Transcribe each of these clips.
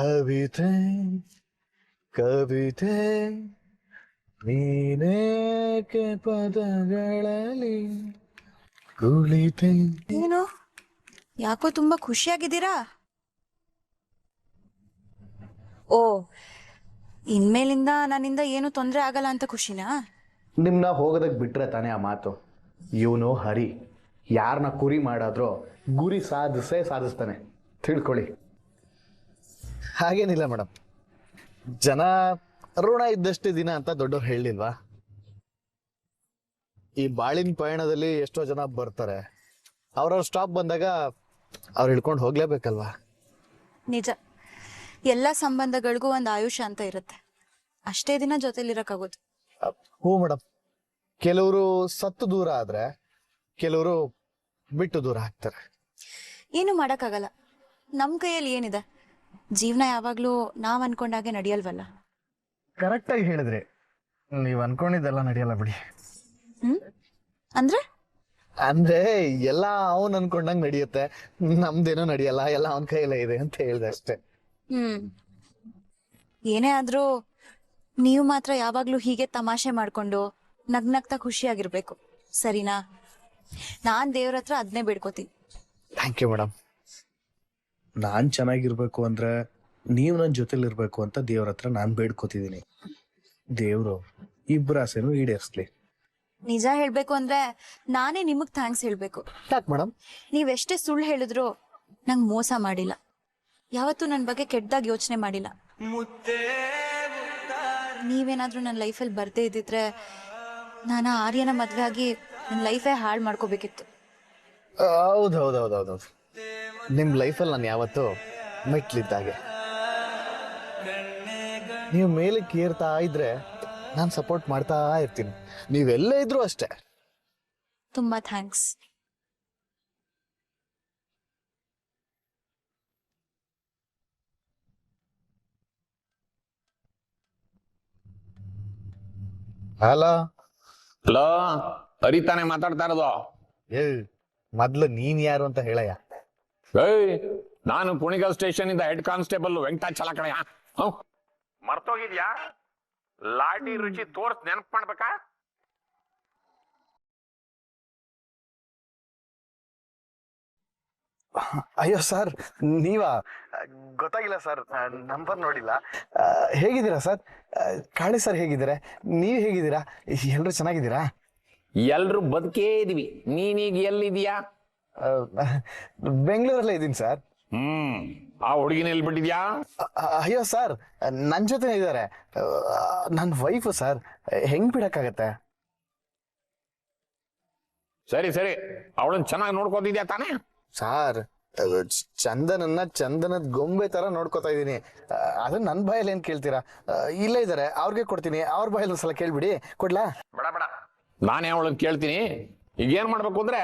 ಕವಿತೆ ಕವಿತೆ ನೀನೇಕೆ ಪದಗಳಲ್ಲಿ ಕುಳಿತೆ. ಏನು ಯಾಕೋ ತುಂಬಾ ಖುಷಿಯಾಗಿದ್ದೀರಾ? ಓ, ಇನ್ಮೇಲಿಂದ ನನ್ನಿಂದ ಏನು ತೊಂದರೆ ಆಗಲ್ಲ ಅಂತ ಖುಷಿನಾ? ನಿಮ್ನ ಹೋಗೋದಕ್ಕೆ ಬಿಟ್ರೆ ತಾನೇ ಆ ಮಾತು. ಇವನು ಹರಿ ಯಾರನ್ನ ಕುರಿ ಮಾಡಾದ್ರೂ ಗುರಿ ಸಾಧಿಸ್ತಾನೆ, ತಿಳ್ಕೊಳ್ಳಿ. ಹಾಗೇನಿಲ್ಲ ಮೇಡಮ್, ಜನ ಋಣ ಇದ್ದಷ್ಟೇ ದಿನ ಅಂತ ದೊಡ್ಡವ್ರು ಹೇಳಿಲ್ವಾ? ಈ ಬಾಳಿನ ಪಯಣದಲ್ಲಿ ಎಷ್ಟೋ ಜನ ಬರ್ತಾರೆ, ಅವ್ರವ್ರ ಸ್ಟಾಪ್ ಬಂದಾಗ ಅವ್ರು ಹಿಡ್ಕೊಂಡು ಹೋಗ್ಲೇಬೇಕಲ್ವಾ? ನಿಜ, ಎಲ್ಲ ಸಂಬಂಧಗಳಿಗೂ ಒಂದು ಆಯುಷ್ಯ ಅಂತ ಇರುತ್ತೆ. ಅಷ್ಟೇ ದಿನ ಜೊತೆಲಿರಕ್ಕಾಗೋದು. ಹ್ಞೂ ಮೇಡಮ್, ಕೆಲವರು ಸತ್ತು ದೂರ ಆದ್ರೆ ಕೆಲವರು ಬಿಟ್ಟು ದೂರ ಆಗ್ತಾರೆ. ಏನು ಮಾಡಕ್ಕಾಗಲ್ಲ, ನಮ್ ಕೈಯಲ್ಲಿ ಏನಿದೆ? ಜೀವನ ಯಾವಾಗ್ಲೂ ನಾವ್ ಅನ್ಕೊಂಡಾಗೆ ನಡೆಯಲ್ವಲ್ಲ. ಕರೆಕ್ಟಾಗಿ ಹೇಳಿದ್ರಿ. ನೀವು ಅನ್ಕೊಂಡಿದ್ದೆಲ್ಲ ನಡೆಯಲ್ಲ ಬಿಡಿ. ಅಂದ್ರೆ ಅಂದ್ರೆ ಎಲ್ಲ ಅವನ್ ಅನ್ಕೊಂಡಂಗ್ ನಡೆಯುತ್ತೆ, ನಮ್ದೇನೋ ನಡೆಯಲ್ಲ, ಎಲ್ಲ ಅವನ ಕೈಯಲ್ಲೇ ಇದೆ ಅಂತ ಹೇಳ್ದೆ ಅಷ್ಟೇ. ಏನೇ ಆದ್ರೂ ನೀವು ಮಾತ್ರ ಯಾವಾಗ್ಲೂ ಹೀಗೆ ತಮಾಷೆ ಮಾಡ್ಕೊಂಡು ನಗ್ನಗ್ತಾ ಖುಷಿಯಾಗಿರ್ಬೇಕು, ಸರಿನಾ? ನಾನ್ ದೇವ್ರ ಹತ್ರ ಅದನ್ನೇ ಬೇಡ್ಕೋತೀನಿ. Thank you madam. ನಾನ್ ಚೆನ್ನಾಗಿರ್ಬೇಕು ಅಂದ್ರೆ ನೀವು ನನ್ನ ಜೊತೆಲಿರ್ಬೇಕು ಅಂತ ದೇವ್ರ ಹತ್ರ ನಾನ್ ಬೇಡ್ಕೋತಿದ್ದೀನಿ. ದೇವ್ರು ಇಬ್ಬರ ಆಸೆನೂ ಈಡೇರಿಸ್ಲಿ. ನಿಜ ಹೇಳ್ಬೇಕು ಅಂದ್ರೆ ನಾನೇ ನಿಮಗ್ ಥ್ಯಾಂಕ್ಸ್ ಹೇಳ್ಬೇಕು. ಯಾಕೆ ಮೇಡಮ್? ನೀವೆಷ್ಟೇ ಸುಳ್ಳು ಹೇಳಿದ್ರು ನಂಗ್ ಮೋಸ ಮಾಡಿಲ್ಲ, ಯಾವತ್ತೂ ನನ್ ಬಗ್ಗೆ ಕೆಟ್ಟದಾಗ ಯೋಚನೆ ಮಾಡಿಲ್ಲ. ನೀವೇನಾದ್ರೂ ನನ್ನ ಲೈಫಲ್ಲಿ ಬರ್ದೇ ಇದ್ದಿದ್ರೆ ನಾನು ಆರ್ಯನ ಮದ್ವೆ ಆಗಿ ನನ್ನ ಲೈಫೇ ಹಾಳು ಮಾಡ್ಕೋಬೇಕಿತ್ತು. ಹೌದೌದೌದೌದೌದು, ನಿಮ್ ಲೈಫಲ್ಲಿ ನಾನು ಯಾವತ್ತೂ ಮೆಟ್ಲಿದ್ದಾಗೆ. ನೀವು ಮೇಲಕ್ಕೆ ಏರ್ತಾ ಇದ್ರೆ ನಾನು ಸಪೋರ್ಟ್ ಮಾಡ್ತಾ ಇರ್ತೀನಿ, ನೀವೆಲ್ಲೇ ಇದ್ರು ಅಷ್ಟೇ. ತುಂಬಾ ಥ್ಯಾಂಕ್ಸ್. ಹಲೋ ಹಲೋ, ಹರಿತಾನೆ ಮಾತಾಡ್ತಾ ಇರೋದು. ಮೊದ್ಲು ನೀನ್ ಯಾರು ಅಂತ ಹೇಳಯ್ಯ. ಏಯ್, ನಾನು ಕುಣಿಗಲ್ ಸ್ಟೇಷನ್ ಇಂದ ಹೆಡ್ ಕಾನ್ಸ್ಟೇಬಲ್ ವೆಂಕಟಾಚಲ ಕಣಯ್ಯ. ಮರ್ತೋಗಿದ್ಯಾ? ಲಾಟಿ ರುಚಿ ತೋರ್ಸ್ ನೆನಪು ಮಾಡ್ಬೇಕಾ? ಅಯ್ಯೋ ಸರ್, ನೀವಾ? ಗೊತ್ತಾಗಿಲ್ಲ ಸರ್, ನಂಬರ್ ನೋಡಿಲ್ಲ. ಹೇಗಿದ್ದೀರಾ ಸರ್? ಕಾಳಿ ಸರ್ ಹೇಗಿದ್ದೀರಾ? ನೀವ್ ಹೇಗಿದ್ದೀರಾ? ಎಲ್ರು ಚೆನ್ನಾಗಿದ್ದೀರಾ? ಎಲ್ರು ಬದುಕೇ ಇದೀವಿ. ನೀನೀಗ ಎಲ್ಲಿದೀಯಾ? ಬೆಂಗಳೂರಲ್ಲೇ ಇದ್ದೀನಿ ಸರ್. ಆ ಹುಡುಗಿನ ಎಲ್ಲಿ ಬಿಟ್ಟಿದ್ಯಾ? ಅಯ್ಯೋ ಸರ್, ನನ್ ಜೊತೆ ಇದ್ದಾರೆ, ನನ್ನ ವೈಫು ಸರ್. ಹೆಂಗ್ ಬಿಡಕ್ಕಾಗತ್ತೆ? ಸರಿ ಸರಿ, ಅವಳನ್ನ ಚೆನ್ನಾಗಿ ನೋಡ್ಕೋತಿದ್ಯಾ ತಾನೇ? ಸಾರ್, ಚಂದನದ ಗೊಂಬೆ ತರ ನೋಡ್ಕೋತಾ ಇದೀನಿ. ಅದನ್ನ ನನ್ ಬಾಯಲ್ಲಿ ಏನ್ ಕೇಳ್ತೀರಾ? ಇಲ್ಲೇ ಇದಾರೆ, ಅವ್ರಿಗೆ ಕೊಡ್ತೀನಿ. ಅವ್ರ ಬಾಯಲ್ಲಿ ಒಂದ್ಸಲ ಕೇಳ್ಬಿಡಿ. ಕೊಡ್ಲಾ? ಬೇಡ ಬೇಡ, ನಾನೇ ಅವಳನ್ನ ಕೇಳ್ತೀನಿ. ಈಗ ಏನ್ ಮಾಡ್ಬೇಕು ಅಂದ್ರೆ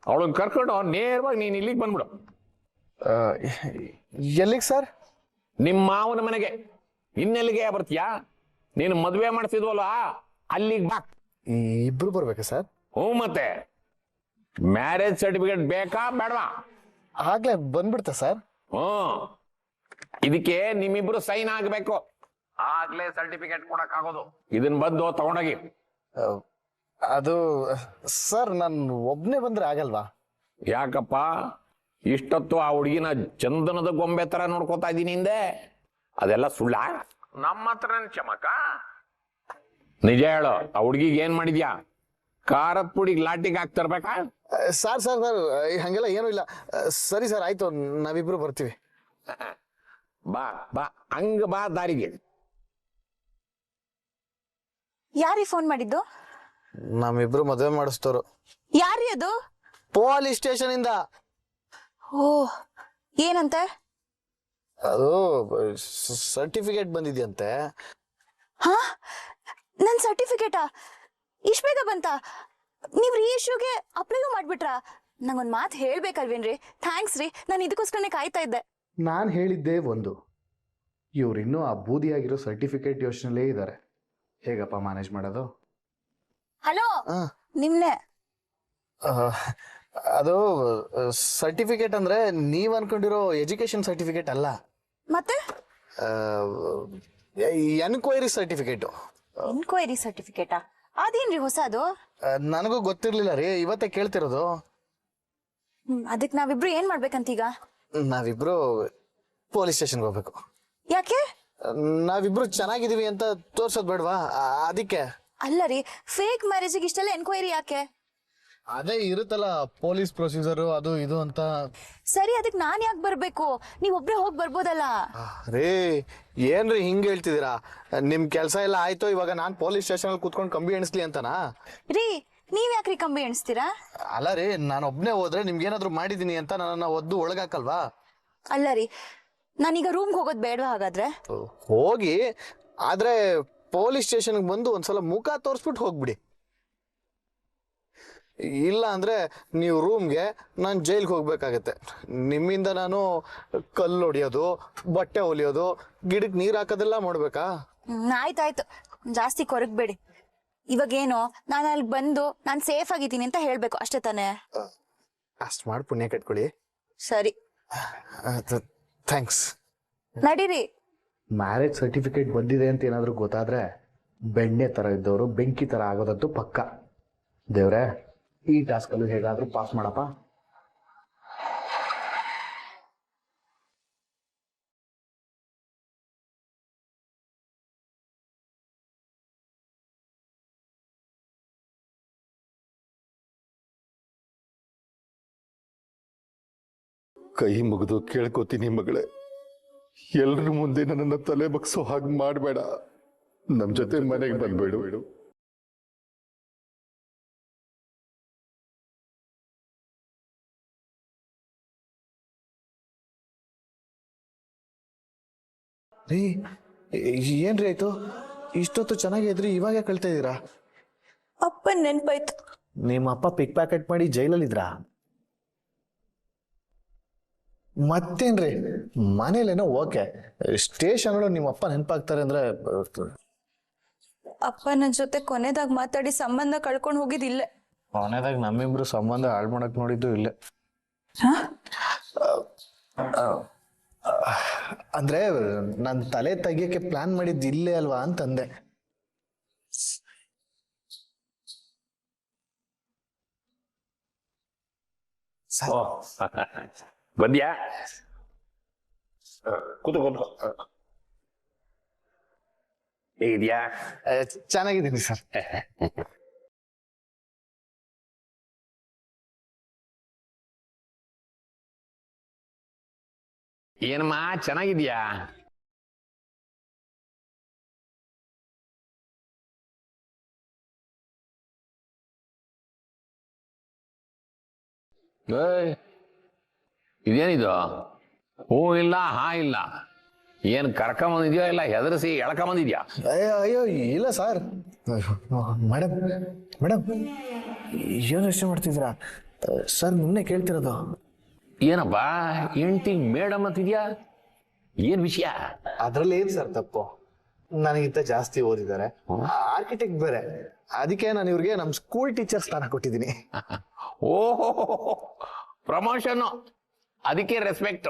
ಅವಳನ್ನ ಕರ್ಕೊಂಡು ನೇರವಾಗಿ ನೀನ್ ಇಲ್ಲಿಗೆ ಬಂದ್ಬಿಡು. ಎಲ್ಲಿಗೆ ಸರ್? ನಿಮ್ಮ ಮಾವನ ಮನೆಗೆ. ಇನ್ನೆಲ್ಲಿಗೆ ಬರ್ತೀಯಾ? ನೀನು ಮದ್ವೆ ಮಾಡ್ತಿದ್ವಲ್ಲ, ಅಲ್ಲಿಗೆ ಬಾ. ಇಬ್ರು ಬರ್ಬೇಕಾ ಸರ್? ಹ್ಞೂ, ಮತ್ತೆ ಮ್ಯಾರೇಜ್ ಸರ್ಟಿಫಿಕೇಟ್ ಬೇಕಾ ಬೇಡವಾ? ಆಗ್ಲೇ ಬಂದ್ಬಿಡ್ತಾ ಸರ್? ಇದಕ್ಕೆ ನಿಮ್ಮಿಬ್ರು ಸೈನ್ ಆಗ್ಬೇಕು, ಆಗ್ಲೇ ಸರ್ಟಿಫಿಕೇಟ್ ಕೊಡಕ್ ಆಗೋದು. ಇದನ್ ಬಂದು ತಗೊಂಡೋಗಿ. ಅದು ಸರ್, ನಾನು ಒಬ್ನೇ ಬಂದ್ರೆ ಆಗಲ್ವಾ? ಯಾಕಪ್ಪ ಇಷ್ಟೊತ್ತು ಆ ಹುಡುಗಿನ ಚಂದನದ ಗೊಂಬೆ ತರ ನೋಡ್ಕೋತಾ ಇದ್ದೀನಿ ಹಿಂದೆ? ಅದೆಲ್ಲ ಸುಳ್ಳ? ನಮ್ಮ ಹತ್ರ ಚಮಕ. ನಿಜ ಹೇಳು, ಆ ಹುಡುಗಿಗೆ ಏನ್ ಮಾಡಿದ್ಯಾ? ಖಾರದ ಪುಡಿಗೆ ಲಾಟಿಗೆ ಹಾಕ್ತಿರ್ಬೇಕಾ? ಸರ್ ಸರ್ ಸರ್, ಹಂಗೆಲ್ಲ ಏನೂ ಇಲ್ಲ. ಸರಿ ಸರ್, ಆಯ್ತು, ನಾವಿಬ್ರು ಬರ್ತೀವಿ. ಬಾ ಬಾ, ಹಂಗ ಬಾ ದಾರಿಗೆ. ಯಾರೀ ಫೋನ್ ಮಾಡಿದ್ದು? ನಮ್ಮಿಬ್ರು ಮದುವೆ ಮಾಡಿಸ್ತೋರು. ಯಾರೀ ಅದು? ಪೊಲೀಸ್ ಸ್ಟೇಷನ್ ಇಂದ. ಓ, ಏನಂತೆ? ಅದು ಸರ್ಟಿಫಿಕೇಟ್ ಬಂದಿದ್ಯಂತೆ. ಹಾ, ನನ್ ಸರ್ಟಿಫಿಕೇಟಾ? ಇಷ್ಟ ಬೇಗ ಬಂತ? ನೀವ್ ರೀ ಇಶ್ಯೂಗೆ ಅಪ್ಲೈಗೂ ಮಾಡ್ಬಿಟ್ರಾ? ನಂಗೊಂದ್ ಮಾತು ಹೇಳ್ಬೇಕಲ್ವೇನ್ರಿ? ಥ್ಯಾಂಕ್ಸ್ ರೀ, ನಾನು ಇದಕ್ಕೋಸ್ಕರನೇ ಕಾಯ್ತಾ ಇದ್ದೆ. ನಾನ್ ಹೇಳಿದ್ದೇ ಒಂದು, ಇವ್ರಿನ್ನೂ ಆ ಬೂದಿಯಾಗಿರೋ ಸರ್ಟಿಫಿಕೇಟ್ ಯೋಚನೆಲೇ ಇದ್ದಾರೆ. ಹೇಗಪ್ಪ ಮ್ಯಾನೇಜ್ ಮಾಡೋದು? ಹಲೋ, ನಿಮ್ನೆ. ಅದು ಸರ್ಟಿಫಿಕೇಟ್ ಅಂದ್ರೆ ನೀವ್ ಅನ್ಕೊಂಡಿರೋ ಎಜುಕೇಶನ್ ಸರ್ಟಿಫಿಕೇಟ್ ಅಲ್ಲ. ಮತ್ತೆ ಎನ್ಕ್ವೈರಿ ಸರ್ಟಿಫಿಕೇಟು. ಎನ್ಕ್ವೈರಿ ಸರ್ಟಿಫಿಕೇಟಾ? ಅದೇನ್ರಿ ಹೊಸದು? ನನಗೂ ಗೊತ್ತಿರ್ಲಿಲ್ಲ ರೀ, ಇವತ್ತೇ ಕೇಳ್ತಿರೋದು. ಅದಕ್ಕೆ ನಾವಿಬ್ರು ಏನ್ ಮಾಡ್ಬೇಕಂತೀಗ? ನಾವಿಬ್ರು ಪೊಲೀಸ್ ಸ್ಟೇಷನ್ಗೆ ಹೋಗ್ಬೇಕು. ಯಾಕೆ? ನಾವಿಬ್ರು ಚೆನ್ನಾಗಿದೀವಿ ಅಂತ ತೋರ್ಸೋದ್ ಬೇಡವಾ, ಅದಕ್ಕೆ. ಅಲ್ಲ ರೀ, ಫೇಕ್ ಮ್ಯಾರೇಜಿಗೆ ಇಷ್ಟೆಲ್ಲ ಎನ್ಕ್ವೈರಿ ಯಾಕೆ? ಅದೇ ಇರುತ್ತಲ್ಲ ಪೊಲೀಸ್ ಪ್ರೊಸೀಜರ್ ಅದು ಇದು ಅಂತ. ಸರಿ, ಅದಕ್ಕೆ ನಾನ್ ಯಾಕೆ ಬರ್ಬೇಕು? ನೀವೊಬ್ರೇ ಹೋಗಿ ಬರ್ಬೋದಲ್ಲ. ರೇ ಏನ್ರಿ ಹಿಂಗ್ ಹೇಳ್ತಿದ್ದೀರಾ? ನಿಮ್ ಕೆಲ್ಸ ಎಲ್ಲ ಆಯ್ತು, ಇವಾಗ ನಾನ್ ಪೊಲೀಸ್ ಸ್ಟೇಷನ್ ಅಲ್ಲಿ ಕೂತ್ಕೊಂಡು ಕಂಬಿ ಎಣಿಸ್ಲಿ ಅಂತನಾ? ರೀ, ನೀವ್ ಯಾಕ್ರಿ ಕಂಬಿ ಎಣಿಸ್ತೀರಾ? ಅಲ್ಲ ರೀ, ನಾನು ಒಬ್ನೇ ಹೋದ್ರೆ ನಿಮ್ಗೇನಾದ್ರು ಮಾಡಿದೀನಿ ಅಂತ ನನ್ನ ಒದ್ದು ಒಳಗಾಕಲ್ವಾ? ಅಲ್ಲ ರೀ, ನಾನೀಗ ರೂಮ್ಗೆ ಹೋಗೋದು ಬೇಡವಾ ಹಾಗಾದ್ರೆ? ಹೋಗಿ, ಆದ್ರೆ ಪೊಲೀಸ್ ಸ್ಟೇಷನ್ಗೆ ಬಂದು ಒಂದ್ಸಲ ಮುಖ ತೋರಿಸ್ಬಿಟ್ಟು ಹೋಗ್ಬಿಡಿ. ಇಲ್ಲ ಅಂದ್ರೆ ನೀವು ರೂಮ್ಗೆ, ನಾನು ಜೈಲ್ಗೆ ಹೋಗ್ಬೇಕಾಗತ್ತೆ. ನಿಮ್ಮಿಂದ ನಾನು ಕಲ್ಲು ಹೊಡಿಯೋದು, ಬಟ್ಟೆ ಹೊಲಿಯೋದು, ಗಿಡಕ್ಕೆ ನೀರು ಹಾಕೋದೆಲ್ಲ ಮಾಡ್ಬೇಕಾ? ಆಯ್ತಾಯ್ತು, ಜಾಸ್ತಿ ಕೊರಗ್ಬೇಡಿ. ಇವಾಗೇನು, ನಾನು ಅಲ್ಲಿ ಬಂದು ನಾನು ಸೇಫ್ ಆಗಿದ್ದೀನಿ ಅಂತ ಹೇಳ್ಬೇಕು ಅಷ್ಟೇ ತಾನೇ? ಅಷ್ಟು ಮಾಡಿ ಪುಣ್ಯ ಕಟ್ಕೊಳ್ಳಿ. ಸರಿ, ಥ್ಯಾಂಕ್ಸ್. ನಡೀರಿ. ಮ್ಯಾರೇಜ್ ಸರ್ಟಿಫಿಕೇಟ್ ಬಂದಿದೆ ಅಂತ ಏನಾದರೂ ಗೊತ್ತಾದ್ರೆ ಬೆಣ್ಣೆ ಥರ ಇದ್ದವರು ಬೆಂಕಿ ಥರ ಆಗೋದಂತೂ ಪಕ್ಕ. ದೇವ್ರೆ, ಈ ಟಾಸ್ಕಲ್ಲೂ ಹೇಗಾದರೂ ಪಾಸ್ ಮಾಡಪ್ಪ. ಕೈ ಮುಗಿದು ಕೇಳ್ಕೊತೀನಿ ಮಗಳೇ, ಎಲ್ರ ಮುಂದೆ ನನ್ನನ್ನು ತಲೆ ಬಗ್ಸೋ ಹಾಗೆ ಮಾಡಬೇಡ. ನಮ್ಮ ಜೊತೆ ಮನೆಗೆ ಬಂದ್ಬೇಡು. ರೀ, ಏನ್ರಿ ಆಯ್ತು? ಇಷ್ಟೊತ್ತು ಚೆನ್ನಾಗಿದ್ರಿ, ಇವಾಗ ಕಳ್ತಾ ಇದ್ದೀರಾ? ಅಪ್ಪನ್ ನೆನ್ಪಾಯ್ತು. ನಿಮ್ಮ ಅಪ್ಪ ಪಿಕ್ ಪ್ಯಾಕೆಟ್ ಮಾಡಿ ಜೈಲಲ್ಲಿದ್ರಾ? ಮತ್ತೇನ್ರಿ, ಮನೇಲೇನೋ ಓಕೆ, ಸ್ಟೇಷನ್ ನಿಮ್ಮ ಅಪ್ಪ ನೆನಪಾಗ್ತಾರೆ ಅಂದ್ರೆ? ಅಪ್ಪ ನನ್ನ ಜೊತೆ ಕೊನೆದಾಗ ಮಾತಾಡಿ ಸಂಬಂಧ ಕಳ್ಕೊಂಡು ಹೋಗಿದ್ದಿಲ್ಲ. ಕೊನೆದಾಗ ನಮ್ಮಿಬ್ರು ಸಂಬಂಧ ಹಾಳು ಮಾಡಕ್ ನೋಡಿದ್ದು ಇಲ್ಲೇ. ಅಂದ್ರೆ ನಾನು ತಲೆ ತೆಗಿಯಕ್ಕೆ ಪ್ಲಾನ್ ಮಾಡಿದ್ದು ಇಲ್ಲೇ ಅಲ್ವಾ ಅಂತಂದೆ. ಬಂದ್ಯಾ? ಕೂತು ಕೂತು. ಹೇಗಿದ್ಯಾ? ಚೆನ್ನಾಗಿದ್ದೀನಿ ಸರ್. ಏನಮ್ಮ, ಚೆನ್ನಾಗಿದ್ಯಾ? ಇದೇನಿದು? ಹೂ ಇಲ್ಲ, ಹಾ ಇಲ್ಲ, ಏನ್ ಕರ್ಕೊಂಬಂದಿದ್ಯೋ ಇಲ್ಲ ಹೆದರ್ಸಿ ಎಳ್ಕೊಂಬಂದಿದ್ಯಾ? ಅಯ್ಯೋ ಇಲ್ಲ ಸರ್. ಮೇಡಮ್ ಮೇಡಮ್, ಏನು ಯೋಚನೆ ಮಾಡ್ತಿದ್ದೀರಾ ಸರ್? ನಿನ್ನೆ ಕೇಳ್ತಿರೋದು. ಏನಪ್ಪಾ ಹೆಂಡತಿ ಮೇಡಮ್ ಅಂತಿದ್ಯಾ? ಏನ್ ವಿಷಯ? ಅದ್ರಲ್ಲಿ ಏನ್ ಸರ್ ತಪ್ಪು? ನನಗಿಂತ ಜಾಸ್ತಿ ಓದಿದ್ದಾರೆ, ಆರ್ಕಿಟೆಕ್ಟ್ ಬೇರೆ. ಅದಕ್ಕೆ ನಾನು ಇವ್ರಿಗೆ ನಮ್ ಸ್ಕೂಲ್ ಟೀಚರ್ ಸ್ಥಾನ ಕೊಟ್ಟಿದ್ದೀನಿ. ಓಹೋ, ಪ್ರಮೋಷನ್, ಅದಕ್ಕೆ ರೆಸ್ಪೆಕ್ಟ್.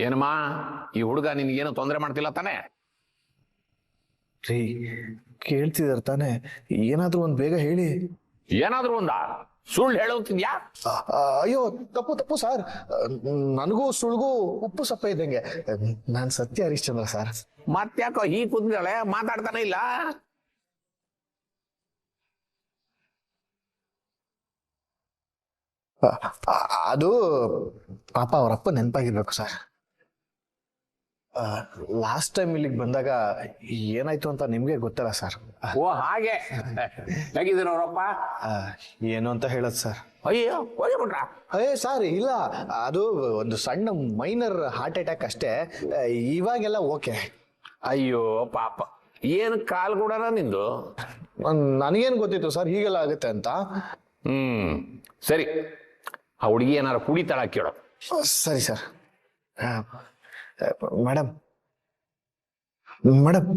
ಏನಮ್ಮ, ಈ ಹುಡುಗ ನಿನ್ಗೇನು ತೊಂದರೆ ಮಾಡ್ತಿಲ್ಲ ತಾನೆ? ರೀ, ಕೇಳ್ತಿದಾರ ತಾನೆ, ಏನಾದ್ರೂ ಒಂದ್ ಬೇಗ ಹೇಳಿ. ಏನಾದ್ರೂ ಒಂದ ಸುಳ್ಳು ಹೇಳುತ್ತಿದ್ಯಾ? ಅಯ್ಯೋ ತಪ್ಪು ತಪ್ಪು ಸರ್, ನನಗೂ ಸುಳ್ಗೂ ಉಪ್ಪು ಸಪ್ಪೆ ಇದ್ದಂಗೆ. ನಾನ್ ಸತ್ಯ ಹರಿಶ್ಚಂದ್ರ ಸರ್. ಮತ್ತ್ಯಾಕೋ ಈ ಕುಂದ್ರಳೆ ಮಾತಾಡ್ತಾನೆ ಇಲ್ಲ? ಅದು ಪಾಪ ಅವರಪ್ಪ ನೆನಪಾಗಿರ್ಬೇಕು ಸರ್. ಲಾಸ್ಟ್ ಟೈಮ್ ಇಲ್ಲಿಗೆ ಬಂದಾಗ ಏನಾಯ್ತು ಅಂತ ನಿಮ್ಗೆ ಗೊತ್ತಲ್ಲ ಸರ್. ಓ ಹಾಗೆ, ಹೇಗಿದ್ದೀರ ಅವರಪ್ಪ? ಏನು ಅಂತ ಹೇಳದ್ ಸರ್? ಅಯ್ಯೋ ಹೋಗ್ಬಿಟ್ರ? ಅಯ್ಯೇ ಸರ್ ಇಲ್ಲ, ಅದು ಒಂದು ಸಣ್ಣ ಮೈನರ್ ಹಾರ್ಟ್ ಅಟ್ಯಾಕ್ ಅಷ್ಟೇ, ಇವಾಗೆಲ್ಲ ಓಕೆ. ಅಯ್ಯೋ ಪಾಪ, ಏನ್ ಕಾಲ್ ಕೂಡ ನಿಂದು? ನನಗೇನು ಗೊತ್ತಿತ್ತು ಸರ್ ಹೀಗೆಲ್ಲ ಆಗುತ್ತೆ ಅಂತ. ಸರಿ, ಆ ಹುಡುಗಿ ಏನಾರು ಕುಡಿತಾಳ ಕೇಳೋ. ಸರಿ ಸರ್. ಮೇಡಮ್ ಮೇಡಮ್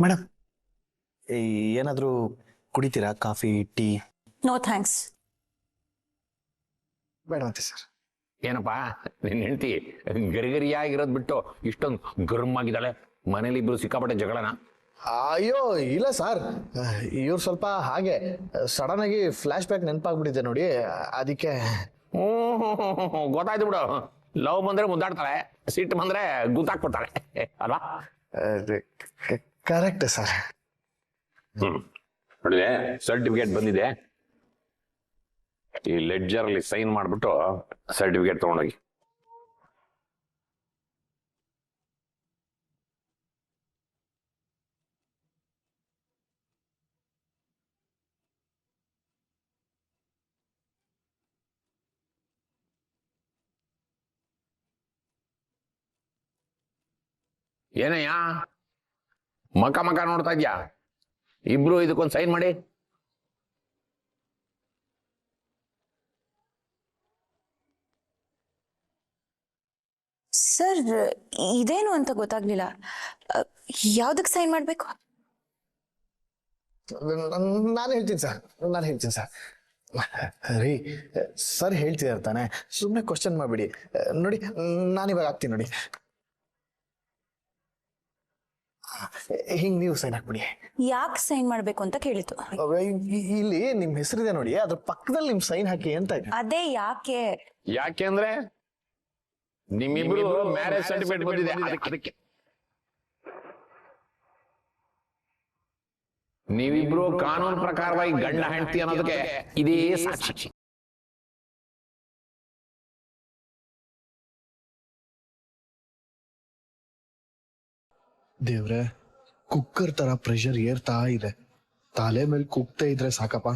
ಮೇಡಮ್, ಏನಾದರೂ ಕುಡಿತೀರಾ? Coffee, tea? No thanks. ಬೇಡವಂತೆ ಸರ್. ಏನಪ್ಪಾ ನಿನ್ನ ಹೆಂಡತಿ ಗರಿಗರಿಯಾಗಿರೋದ್ ಬಿಟ್ಟು ಇಷ್ಟೊಂದು ಗರ್ಮ್ ಆಗಿದ್ದಾಳೆ. ಮನೇಲಿ ಇಬ್ರು ಸಿಕ್ಕಾಪಟ್ಟೆ ಜಗಳನ? ಅಯ್ಯೋ ಇಲ್ಲ ಸರ್, ಇವ್ರು ಸ್ವಲ್ಪ ಹಾಗೆ ಸಡನ್ ಆಗಿ ಫ್ಲಾಶ್ ಬ್ಯಾಕ್ ನೆನಪಾಗ್ಬಿಟ್ಟಿದೆ ನೋಡಿ, ಅದಕ್ಕೆ. ಗೊತ್ತಾಯ್ತು ಬಿಡು. ಲವ್ ಬಂದ್ರೆ ಮುದ್ದಾಡ್ತಾಳೆ, ಸಿಟ್ಟು ಬಂದ್ರೆ ಗುತ್ತಾಕ್ಬಿಡ್ತಾಳೆ ಅಲ್ವಾ? Correct sir. ನೋಡಿದೆ ಸರ್ಟಿಫಿಕೇಟ್ ಬಂದಿದೆ, ಈ ಲೆಡ್ಜರ್ ಅಲ್ಲಿ ಸೈನ್ ಮಾಡ್ಬಿಟ್ಟು ಸರ್ಟಿಫಿಕೇಟ್ ತಗೊಂಡೋಗಿ. ಏನಯ್ಯ ಮಕ ನೋಡ್ತಾ ಇದ್ಯಾ? ಇಬ್ರು ಇದಕ್ಕೊಂದು ಸೈನ್ ಮಾಡಿ. ಸರ್ ಇದೇನು ಅಂತ ಗೊತ್ತಾಗ್ಲಿಲ್ಲ. ಯಾವ್ದಕ್ ಸೈನ್ ಮಾಡ್ಬೇಕು? ನಾನು ಹೇಳ್ತೀನಿ ಸರ್. ರೀ ಸರ್ ಹೇಳ್ತಿದಾರೆ ತಾನೆ, ಸುಮ್ಮನೆ ಕ್ವಶನ್ ಮಾಡ್ಬಿಡಿ. ನೋಡಿ ನಾನಿವಾಗ ಹಾಕ್ತೀನಿ ನೋಡಿ, ಹಿಂಗ್ ನೀವು ಸೈನ್ ಹಾಕ್ಬಿಡಿ. ಯಾಕೆ ಸೈನ್ ಮಾಡ್ಬೇಕು ಅಂತ ಕೇಳಿತು. ಇಲ್ಲಿ ನಿಮ್ ಹೆಸರಿದೆ ನೋಡಿ, ಅದ್ರ ಪಕ್ಕದಲ್ಲಿ ನಿಮ್ ಸೈನ್ ಹಾಕಿ ಅಂತ. ಅದೇ ಯಾಕೆ? ಯಾಕೆ ಅಂದ್ರೆ ನಿಮ್ಮಿಬ್ರು ಮ್ಯಾರೇಜ್ ಸರ್ಟಿಫಿಕೇಟ್ ಬಂದಿದೆ ಅದಕ್ಕೆ. ನೀವಿಬ್ರು ಕಾನೂನು ಪ್ರಕಾರವಾಗಿ ಗಂಡ ಹೆಂಡತಿ ಅನ್ನೋದಕ್ಕೆ ಇದೇ ಸಾಕ್ಷಿ. ದೇವ್ರೆ, ಕುಕ್ಕರ್ ತರ ಪ್ರೆಷರ್ ಏರ್ತಾ ಇದೆ, ತಲೆ ಮೇಲೆ ಕುಗ್ತಾ ಇದ್ರೆ ಸಾಕಪ್ಪ.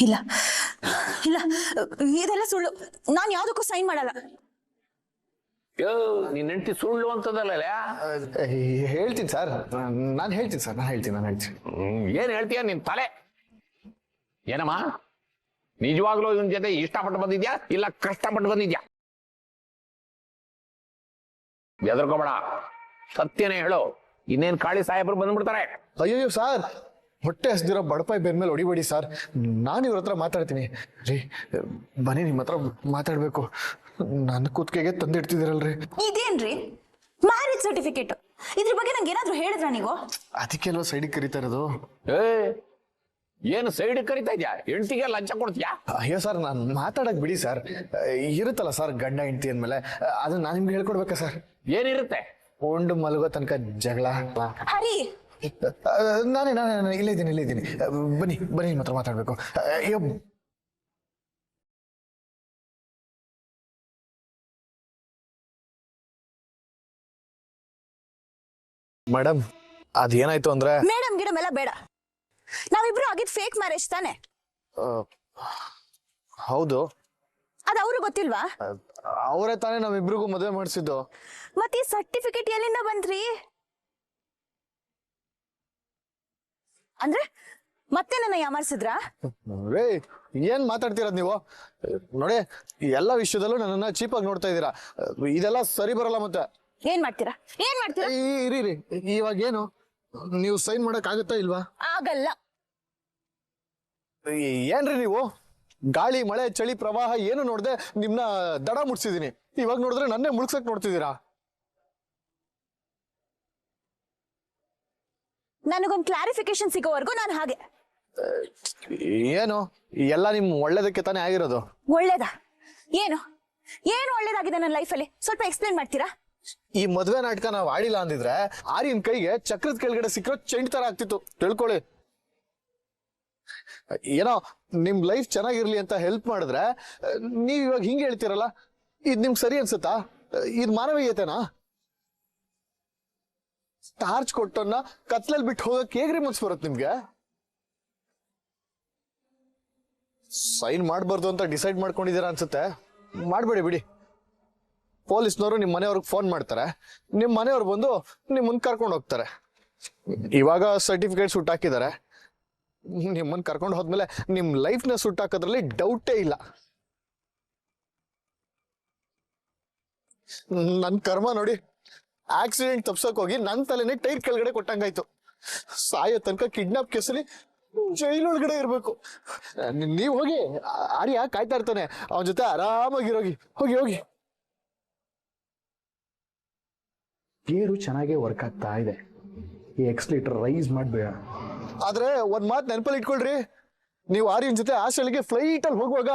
ಇಲ್ಲ ಇಲ್ಲ, ಇದೆಲ್ಲ ಸುಳ್ಳು. ನಾನು ಯಾವ್ದಕ್ಕೂ ಸೈನ್ ಮಾಡಲ್ಲ. ನಿನ್ನ ಹೆಂಡತಿ ಸುಳ್ಳು ಅಂತದಲ್ಲ. ಹೇಳ್ತೀನಿ ಸರ್, ನಾನು ಹೇಳ್ತೀನಿ. ಏನ್ ಹೇಳ್ತೀಯ ನಿನ್ ತಲೆ? ಏನಮ್ಮ ನಿಜವಾಗ್ಲೂ ಇವನ್ ಜೊತೆ ಇಷ್ಟಪಟ್ಟು ಬಂದಿದ್ಯಾ ಇಲ್ಲ ಕಷ್ಟಪಟ್ಟು ಬಂದಿದ್ಯಾ? ಬೆದರ್ಕೋಬೇಡ, ಸತ್ಯನೇ ಹೇಳು. ಇನ್ನೇನ್ ಕಾಳಿ ಸಾಹೇಬರು ಬಂದ್ಬಿಡ್ತಾರೆ. ಅಯ್ಯೋ ಸರ್, ಹೊಟ್ಟೆ ಹಸ್ದಿರೋ ಬಡಪಾಯಿ ಬೆನ್ಮೇಲೆ ಹೊಡಿಬೇಡಿ ಸರ್, ನಾನು ಇವ್ರ ಹತ್ರ ಮಾತಾಡ್ತೀನಿ. ರೀ ಬನ್ನಿ, ನಿಮ್ಮ ಹತ್ರ ಮಾತಾಡ್ಬೇಕು. ನನ್ನ ಕೂತ್ಕೆಗೆ ತಂದಿಡ್ತಿದ್ದೀರಲ್ರಿ. ಇದೇನ್ರಿ ಮ್ಯಾರೇಜ್ ಸರ್ಟಿಫಿಕೇಟ್? ಇದ್ರ ಬಗ್ಗೆ ನಂಗೆ ಏನಾದ್ರು ಹೇಳಿದ್ರ ನೀವು? ಅದಕ್ಕೆಲ್ವ ಸೈಡಿಗೆ ಕರೀತಾ ಇರೋದು. ಏನು ಸೈಡ್ ಕರಿತಾ ಇದ್ಯಾ? ಹೆಂಡತಿಗೆ ಲಂಚ ಕೊಡ್ತೀಯಾ? ಅಯ್ಯೋ ಸರ್, ನಾನು ಮಾತಾಡಕ್ ಬಿಡಿ ಸರ್. ಇರುತ್ತಲ್ಲ ಸರ್ ಗಂಡ ಹೆಂಡತಿ ಅಂದ್ಮೇಲೆ, ಅದನ್ನ ನಾನು ನಿಮ್ಗೆ ಹೇಳ್ಕೊಡ್ಬೇಕಾ ಸರ್? ಏನಿರುತ್ತೆ? ಉಂಡು ಮಲಗೋ ತನಕ ಜಗಳ. ಹರಿ, ನಾನೇ ಇಲ್ಲೇ ಇದ್ದೀನಿ. ಬನ್ನಿ ನಿಮ್ಮ ಹತ್ರ ಮಾತಾಡ್ಬೇಕು. ಅಯ್ಯೋ ಮೇಡಮ್, ಅದೇನಾಯ್ತು ಅಂದ್ರೆ. ಮೇಡಮ್ ಗಿಡಮ್ ಎಲ್ಲ ಬೇಡ. ನಾವಿಬ್ರು ಆಗಿದ್ ಫೇಕ್ ಮ್ಯಾರೇಜ್ ತಾನೆ? ಹೌದು. ಅದ್ ಅವ್ರು ಗೊತ್ತಿಲ್ವಾ? ಅವರೇ ತಾನೇ ನಾವಿಬ್ರಿಗೂ ಮದುವೆ ಮಾಡಿಸಿದ್ದು. ಮತ್ತೆ ಈ ಸರ್ಟಿಫಿಕೇಟ್ ಎಲ್ಲಿಂದ ಬಂದ್ರಿ? ಅಂದ್ರೆ ಮತ್ತೆ ನನ್ನ ಯಾಮಾರಿಸಿದ್ರಾ? ರೇ, ಏನ್ ಮಾತಾಡ್ತಿರೋದ್ ನೀವು? ನೋಡಿ, ಎಲ್ಲ ವಿಷಯದಲ್ಲೂ ನನ್ನನ್ನ ಚೀಪಾಗಿ ನೋಡ್ತಾ ಇದ್ದೀರಾ. ಇದೆಲ್ಲ ಸರಿ ಬರಲ್ಲ. ಮತ್ತೆ ಏನ್ ಮಾಡ್ತೀರಾ? ಇರಿ, ಇವಾಗ ಏನು ನೀವು ಸೈನ್ ಮಾಡಕ್ ಆಗುತ್ತಾ ಇಲ್ವಾ? ಆಗಲ್ಲ. ಏನ್ರಿ ನೀವು, ಗಾಳಿ ಮಳೆ ಚಳಿ ಪ್ರವಾಹ ಏನು ನೋಡ್ದೆ ನಿಮ್ನ ದಡ ಮುಟ್ಸಿದೀನಿ, ಇವಾಗ ನೋಡಿದ್ರೆ ನನ್ನೇ ಮುಳುಗ್ಸಕ್ ನೋಡ್ತಿದ್ದೀರಾ. ನನಗೊಂದು ಕ್ಲಾರಿಫಿಕೇಶನ್ ಸಿಗೋವರೆಗೂ ನಾನು ಹಾಗೆ. ಏನು ಎಲ್ಲ ನಿಮ್ ಒಳ್ಳೇದಕ್ಕೆ ತಾನೇ ಆಗಿರೋದು. ಒಳ್ಳೇದಾ? ಏನು ಒಳ್ಳೇದಾಗಿದೆ ನನ್ನ ಲೈಫಲ್ಲಿ? ಸ್ವಲ್ಪ ಎಕ್ಸ್ಪ್ಲೇನ್ ಮಾಡ್ತೀರಾ? ಈ ಮದ್ವೆ ನಾಟಕ ನಾವ್ ಆಡಿಲ್ಲ ಅಂದಿದ್ರೆ ಆರ್ಯನ್ ಕೈಗೆ ಚಕ್ರದ ಕೆಳಗಡೆ ಸಿಕ್ಕರೋ ಚೆಂಡ್ ತರ ಆಗ್ತಿತ್ತು, ತಿಳ್ಕೊಳ್ಳಿ. ಏನೋ ನಿಮ್ ಲೈಫ್ ಚೆನ್ನಾಗಿರ್ಲಿ ಅಂತ ಹೆಲ್ಪ್ ಮಾಡಿದ್ರೆ ನೀವ್ ಇವಾಗ ಹಿಂಗೆ ಹೇಳ್ತೀರಲ್ಲ, ಇದ್ ನಿಮ್ಗೆ ಸರಿ ಅನ್ಸುತ್ತಾ? ಇದ್ ಮಾನವೀಯತೆನಾ? ಟಾರ್ಚ್ ಕೊಟ್ಟನ್ನ ಕತ್ಲಲ್ಲಿ ಬಿಟ್ಟು ಹೋಗಕ್ ಹೇಗ್ರಿ ಮನ್ಸ್ ಬರುತ್ತೆ ನಿಮ್ಗೆ? ಸೈನ್ ಮಾಡ್ಬಾರ್ದು ಅಂತ ಡಿಸೈಡ್ ಮಾಡ್ಕೊಂಡಿದ್ದೀರಾ ಅನ್ಸುತ್ತೆ. ಮಾಡ್ಬೇಡಿ ಬಿಡಿ. ಪೊಲೀಸ್ನವರು ನಿಮ್ ಮನೆಯವ್ರಿಗೆ ಫೋನ್ ಮಾಡ್ತಾರೆ, ನಿಮ್ ಮನೆಯವ್ರು ಬಂದು ನಿಮ್ ಮುಂದೆ ಕರ್ಕೊಂಡು ಹೋಗ್ತಾರೆ. ಇವಾಗ ಸರ್ಟಿಫಿಕೇಟ್ ಸುಟ್ಟು ಹಾಕಿದ್ದಾರೆ, ನಿಮ್ಮನ್ನ ಕರ್ಕೊಂಡು ಹೋದ್ಮೇಲೆ ನಿಮ್ ಲೈಫ್ನ ಸುಟ್ಟಾಕೋದ್ರಲ್ಲಿ ಡೌಟೇ ಇಲ್ಲ. ನನ್ ಕರ್ಮ ನೋಡಿ, ಆಕ್ಸಿಡೆಂಟ್ ತಪ್ಸಕ್ ಹೋಗಿ ನನ್ ತಲೆನೇ ಟೈರ್ ಕೆಳಗಡೆ ಕೊಟ್ಟಂಗಾಯ್ತು. ಸಾಯೋ ತನಕ ಕಿಡ್ನಾಪ್ ಕೇಸಲ್ಲಿ ಜೈಲೊಳಗಡೆ ಇರ್ಬೇಕು. ನೀವ್ ಹೋಗಿ, ಆರ್ಯ ಕಾಯ್ತಾ ಇರ್ತಾನೆ, ಅವನ ಜೊತೆ ಆರಾಮಾಗಿರೋಗಿ. ಹೋಗಿ ಹೋಗಿ. ಗೇರು ಚೆನ್ನಾಗೇ ವರ್ಕ್ ಆಗ್ತಾ ಇದೆ. ಈ ಎಕ್ಸ್ಲೀಟರ್ ರೈಸ್ ಮಾಡ್ಬೇಡ. ಆದ್ರೆ ಒಂದ್ ಮಾತು ನೆನಪಲ್ಲಿ ಇಟ್ಕೊಳ್ರಿ, ನೀವು ಆರ್ಯನ್ ಜೊತೆ ಹಾಸ್ಟೆಲ್ಗೆ ಫ್ಲೈಟ್ ಅಲ್ಲಿ ಹೋಗುವಾಗ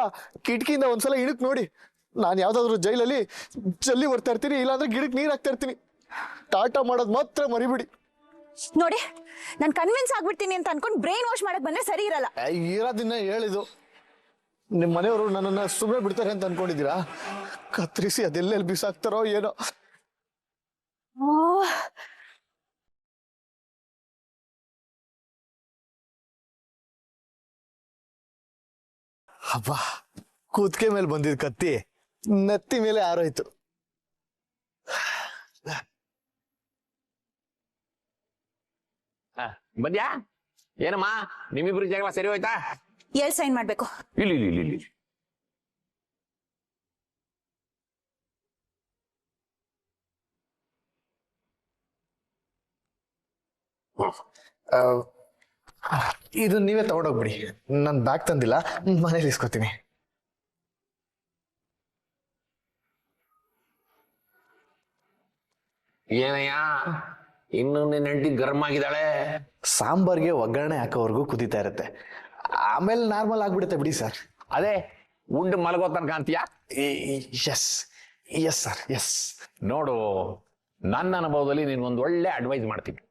ಕಿಟಕಿಯಿಂದ ಒಂದ್ಸಲ ಇಣಕ್ ನೋಡಿ. ನಾನು ಯಾವ್ದಾದ್ರು ಜೈಲಲ್ಲಿ ಜಲ್ಲಿ ಬರ್ತಾ ಇರ್ತೀನಿ, ಇಲ್ಲಾಂದ್ರೆ ಗಿಡಕ್ಕೆ ನೀರ್ ಹಾಕ್ತಾ ಇರ್ತೀನಿ. ಟಾಟಾ ಮಾಡೋದ್ ಮಾತ್ರ ಮರಿಬಿಡಿ. ನೋಡಿ, ನಾನು ಕನ್ವಿನ್ಸ್ ಆಗ್ಬಿಡ್ತೀನಿ ಅಂತ ಅನ್ಕೊಂಡು ಬ್ರೈನ್ ವಾಶ್ ಮಾಡಕ್ ಬಂದ್ರೆ ಸರಿ ಇರಲ್ಲ. ಇರೋದಿನ್ನ ಹೇಳಿದು. ನಿಮ್ ಮನೆಯವರು ನನ್ನನ್ನ ಸುಮ್ಮನೆ ಬಿಡ್ತಾರೆ ಅಂತ ಅನ್ಕೊಂಡಿದ್ದೀರಾ? ಕತ್ರಿಸಿ ಅದೆಲ್ಲೆಲ್ಲಿ ಬಿಸಾಕ್ತಾರೋ ಏನೋ. ಹಬ್ಬ, ಕೂತ್ಕೆ ಮೇಲೆ ಬಂದಿದ್ ಕತ್ತಿ ನೆತ್ತಿ ಮೇಲೆ ಆರೋಯ್ತು. ಬಂದ್ಯಾ? ಏನಮ್ಮ ನಿಮ್ಮಿಬ್ರು ಜಗಳ ಸರಿ ಹೋಯ್ತಾ? ಎಲ್ ಸೈನ್ ಮಾಡ್ಬೇಕು? ಇಲ್ಲಿ ಇಲ್ಲಿ ಇಲ್ಲಿ ಇಲ್ಲಿ. ಇದು ನೀವೇ ತಗೊಂಡೋಗ್ಬಿಡಿ, ನನ್ ಬ್ಯಾಗ್ ತಂದಿಲ್ಲ, ಮನೇಲಿ ಇಸ್ಕೊತೀನಿ. ಏನಯ್ಯ, ಇನ್ನು ನಿನ್ನ ಹೆಂಡತಿ ಗರ್ಮ್ ಆಗಿದ್ದಾಳೆ? ಸಾಂಬಾರ್ಗೆ ಒಗ್ಗರಣೆ ಹಾಕೋವರೆಗೂ ಕುದೀತಾ ಇರುತ್ತೆ, ಆಮೇಲೆ ನಾರ್ಮಲ್ ಆಗ್ಬಿಡುತ್ತೆ ಬಿಡಿ ಸರ್. ಅದೇ ಉಂಡು ಮಲಗೋ ತನಕ ಅಂತೀಯ? Yes yes sir, yes. ನೋಡು, ನನ್ನ ಅನುಭವದಲ್ಲಿ ನೀನು ಒಳ್ಳೆ ಅಡ್ವೈಸ್ ಮಾಡ್ತೀನಿ.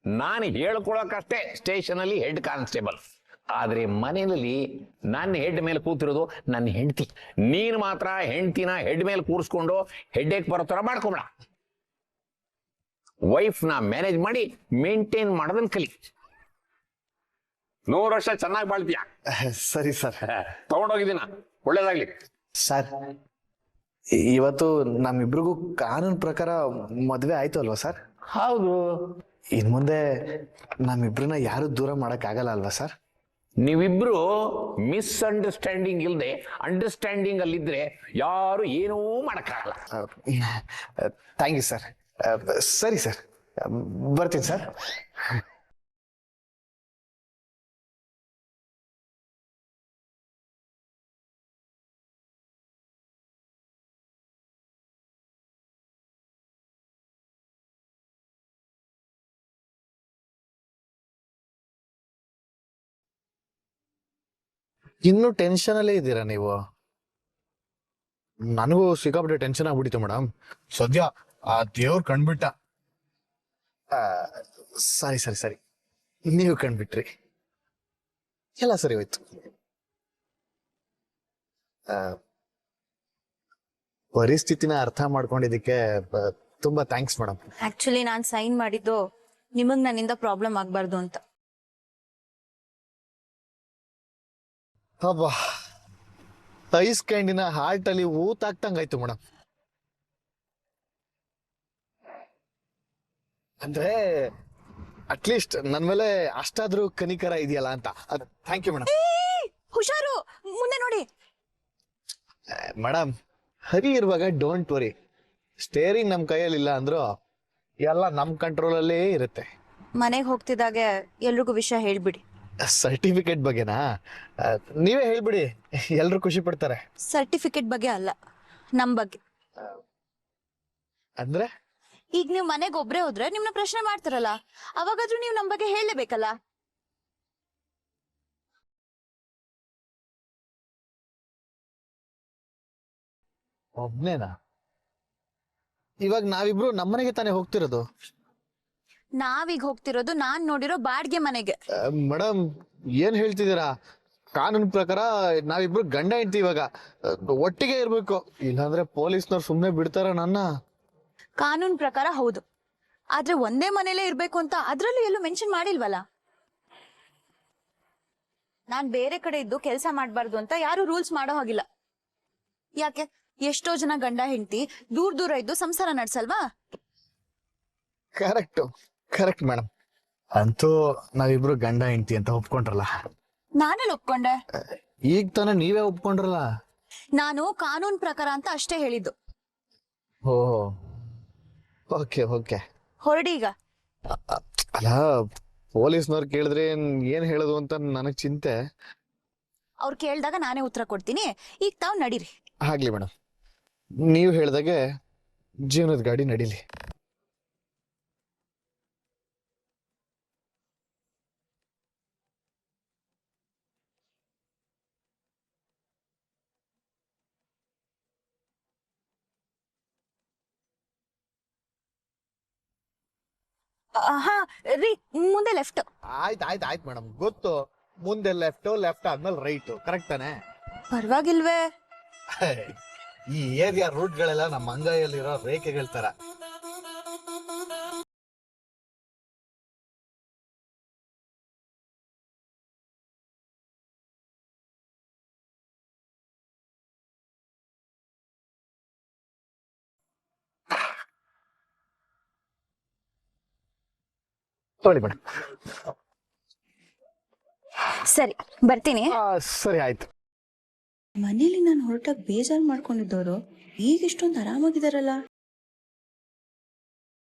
ನಾನು ಹೇಳ್ಕೊಳಕಷ್ಟೇ ಸ್ಟೇಷನ್ ಅಲ್ಲಿ ಹೆಡ್ ಕಾನ್ಸ್ಟೇಬಲ್, ಆದ್ರೆ ಮನೆಯಲ್ಲಿ ನನ್ನ ಹೆಡ್ ಮೇಲೆ ಕೂತಿರೋದು ನನ್ನ ಹೆಂಡತಿ. ನೀನು ಮಾತ್ರ ಹೆಂಡತಿನ ಹೆಡ್ ಮೇಲೆ ಕೂರಿಸ್ಕೊಂಡು ಹೆಡ್ಡೇಕ್ ಬರೋ ತರ ಮಾಡ್ಕೊಂಬೇಡ. ವೈಫ್ ನ ಮ್ಯಾನೇಜ್ ಮಾಡಿ ಮೇಂಟೈನ್ ಮಾಡೋದನ್ನ ಕಲಿ. 100 ವರ್ಷ ಚೆನ್ನಾಗಿ ಬಾಳ್ತೀಯ. ಸರಿ ಸರ್. ತಗೊಂಡೋಗಿದ್ದೀನ, ಒಳ್ಳೇದಾಗ್ಲಿ. ಸರ್, ಇವತ್ತು ನಮ್ಮಿಬ್ರಿಗೂ ಕಾನೂನು ಪ್ರಕಾರ ಮದ್ವೆ ಆಯ್ತು ಅಲ್ವಾ ಸರ್? ಹೌದು. ಇನ್ ಮುಂದೆ ನಮ್ಮಿಬ್ರನ್ನ ಯಾರು ದೂರ ಮಾಡಕ್ ಆಗಲ್ಲ ಅಲ್ವಾ ಸರ್? ನೀವಿಬ್ರು ಮಿಸ್ಅಂಡರ್ಸ್ಟ್ಯಾಂಡಿಂಗ್ ಇಲ್ಲದೆ ಅಂಡರ್ಸ್ಟ್ಯಾಂಡಿಂಗ್ ಅಲ್ಲಿದ್ರೆ ಯಾರು ಏನೂ ಮಾಡಕ್ಕಾಗಲ್ಲ. Thank you sir. ಸರಿ ಸರ್, ಬರ್ತೀನಿ ಸರ್. ಇನ್ನು ಟೆನ್ಷನ್ ಅಲ್ಲೇ ಇದ್ದೀರಾ ನೀವು? ನನಗೂ ಸಿಕ್ಕಾಪಟ್ಟೆ ಟೆನ್ಷನ್ ಆಗ್ಬಿಟ್ಟಿತ್ತು ಮೇಡಮ್. ಸದ್ಯ ಆ ದೇವ್ರ ಕಂಡ್ಬಿಟ್ಟ. ಸರಿ ಸರಿ ಸರಿ, ನೀವು ಕಂಡ್ಬಿಟ್ರಿ, ಎಲ್ಲ ಸರಿ ಹೋಯ್ತು. ಪರಿಸ್ಥಿತಿನ ಅರ್ಥ ಮಾಡ್ಕೊಂಡಿದ್ದಕ್ಕೆ ತುಂಬಾ ಥ್ಯಾಂಕ್ಸ್ ಮೇಡಮ್. ಆಕ್ಚುಲಿ ನಾನ್ ಸೈನ್ ಮಾಡಿದ್ದು ನಿಮಗ್ ನನ್ನಿಂದ ಪ್ರಾಬ್ಲಮ್ ಆಗ್ಬಾರ್ದು ಅಂತ. ಅಬ್ಬಾ, ಐಸ್ ಕ್ಯಾಂಡಿನ ಹಾರ್ಟ್ ಅಲ್ಲಿ ಊತಾಗ್ತಂಗಾಯ್ತು ಮೇಡಮ್. ಅಂದ್ರೆ ಅಟ್ಲೀಸ್ಟ್ ನನ್ ಮೇಲೆ ಅಷ್ಟಾದ್ರೂ ಕನಿಕರ ಇದೆಯಲ್ಲ ಅಂತ. Thank you madam. ಹುಷಾರು, ಮುಂದೆ ನೋಡಿ. ಮೇಡಮ್, ಹರಿ ಇರುವಾಗ ಡೋಂಟ್ ವರಿ. ಸ್ಟೇರಿಂಗ್ ನಮ್ ಕೈಯಲ್ಲಿಲ್ಲ ಅಂದ್ರು ಎಲ್ಲ ನಮ್ ಕಂಟ್ರೋಲ್ ಅಲ್ಲೇ ಇರುತ್ತೆ. ಮನೆಗೆ ಹೋಗ್ತಿದ್ದಾಗೆ ಎಲ್ರಿಗೂ ವಿಷಯ ಹೇಳ್ಬಿಡಿ. ಸರ್ಟಿಫಿಕೇಟ್ ಬಗ್ಗೆನಾ? ನೀವೇ ಹೇಳ್ಬಿಡಿ, ಎಲ್ರು ಖುಷಿ ಪಡ್ತಾರೆ. ಸರ್ಟಿಫಿಕೇಟ್ ಬಗ್ಗೆ ಅಲ್ಲ, ನಮ್ ಬಗ್ಗೆ. ಅಂದ್ರೆ ಈಗ ನೀವು ಮನೆಗೆ ಒಬ್ರೇ ಹೋದ್ರೆ ನಿಮ್ನ ಪ್ರಶ್ನೆ ಮಾಡ್ತಾರಲ್ಲ, ಅವಾಗಾದ್ರೂ ನೀವು ನಮ್ ಬಗ್ಗೆ ಹೇಳಲೇಬೇಕಲ್ಲ. ಒಬ್ನೇನಾ? ಇವಾಗ ನಾವಿಬ್ರು ನಮ್ಮನೆಗೆ ತಾನೇ ಹೋಗ್ತಿರೋದು. ನಾವೀಗ ಹೋಗ್ತಿರೋದು ನಾನ್ ನೋಡಿರೋ ಬಾಡ್ಗೆ ಮನೆಗೆ. ಮೇಡಮ್, ಏನ್ ಹೇಳ್ತಿದ್ದೀರಾ? ಕಾನೂನು ಪ್ರಕಾರ ನಾವಿಬ್ರು ಗಂಡ ಹೆಂಡ್ತಿ ಇವಾಗ ಒಟ್ಟಿಗೆ ಇರ್ಬೇಕು, ಇಲ್ಲಾಂದ್ರೆ ಪೊಲೀಸ್ನವ್ರು ಸುಮ್ನೆ ಬಿಡ್ತಾರ ನನ್ನ? ಕಾನೂನ್ ಪ್ರಕಾರ ಹೌದು, ಆದ್ರೆ ಒಂದೇ ಮನೇಲೇ ಇರ್ಬೇಕು ಅಂತ ಅದ್ರಲ್ಲೂ ಎಲ್ಲೂ ಮೆನ್ಷನ್ ಮಾಡಿಲ್ವಲ್ಲ. ನಾನ್ ಬೇರೆ ಕಡೆ ಇದ್ದು ಕೆಲಸ ಮಾಡ್ಬಾರ್ದು ಅಂತ ಯಾರು ರೂಲ್ಸ್ ಮಾಡೋ ಹಾಗಿಲ್ಲ. ಯಾಕೆ, ಎಷ್ಟೋ ಜನ ಗಂಡ ಹೆಂಡತಿ ದೂರ ದೂರ ಇದ್ದು ಸಂಸಾರ ನಡ್ಸಲ್ವಾ? Correct correct madam. ಅಂತೂ ನಾವಿಬ್ರು ಗಂಡ ಹೆಂಡತಿ ಅಂತ ಒಪ್ಕೊಂಡ್ರಲ್ಲ. ನಾನೆಲ್ಲ ಒಪ್ಕೊಂಡೆ? ಈಗ ತಾನೇ ನೀವೇ ಒಪ್ಕೊಂಡ್ರಲ್ಲ. ನಾನು ಕಾನೂನ್ ಪ್ರಕಾರ ಅಂತ ಅಷ್ಟೇ ಹೇಳಿದ್ದು. ಓ ಓಕೆ ಓಕೆ. ಹೊರಡಿ ಈಗ. ಅಲ್ಲ, ಪೊಲೀಸ್ನವ್ರು ಕೇಳಿದ್ರೆ ಏನ್ ಹೇಳೋದು ಅಂತ ನನಗ್ ಚಿಂತೆ. ಅವ್ರು ಕೇಳ್ದಾಗ ನಾನೇ ಉತ್ತರ ಕೊಡ್ತೀನಿ. ಈಗ ತಾವ್ ನಡೀರಿ. ಆಗ್ಲಿ ಮೇಡಮ್, ನೀವು ಹೇಳ್ದಾಗೆ ಜೀವನದ ಗಾಡಿ ನಡೀಲಿ. ಹಾ ರೀ, ಮುಂದೆ ಲೆಫ್ಟ್. ಆಯ್ತು ಮೇಡಮ್, ಗೊತ್ತು. ಮುಂದೆ ಲೆಫ್ಟ್, ಲೆಫ್ಟ್ ಆದ್ಮೇಲೆ ರೈಟ್, ಕರೆಕ್ಟ್ ತಾನೆ? ಪರವಾಗಿಲ್ವೇ? ಈ ಏರಿಯಾ ರೂಟ್ಗಳೆಲ್ಲ ನಮ್ಮ ಅಂಗೈಯಲ್ಲಿರೋ ರೇಖೆಗಳ ತರ. ತೊಳಿ ಮೇಡಮ್. ಸರಿ, ಬರ್ತೀನಿ. ಸರಿ ಆಯ್ತು. ಮನೇಲಿ ನಾನು ಹೊರಟಾಗ ಬೇಜಾರು ಮಾಡ್ಕೊಂಡಿದ್ದವರು ಈಗ ಇಷ್ಟೊಂದು ಆರಾಮಾಗಿದಾರಲ್ಲ.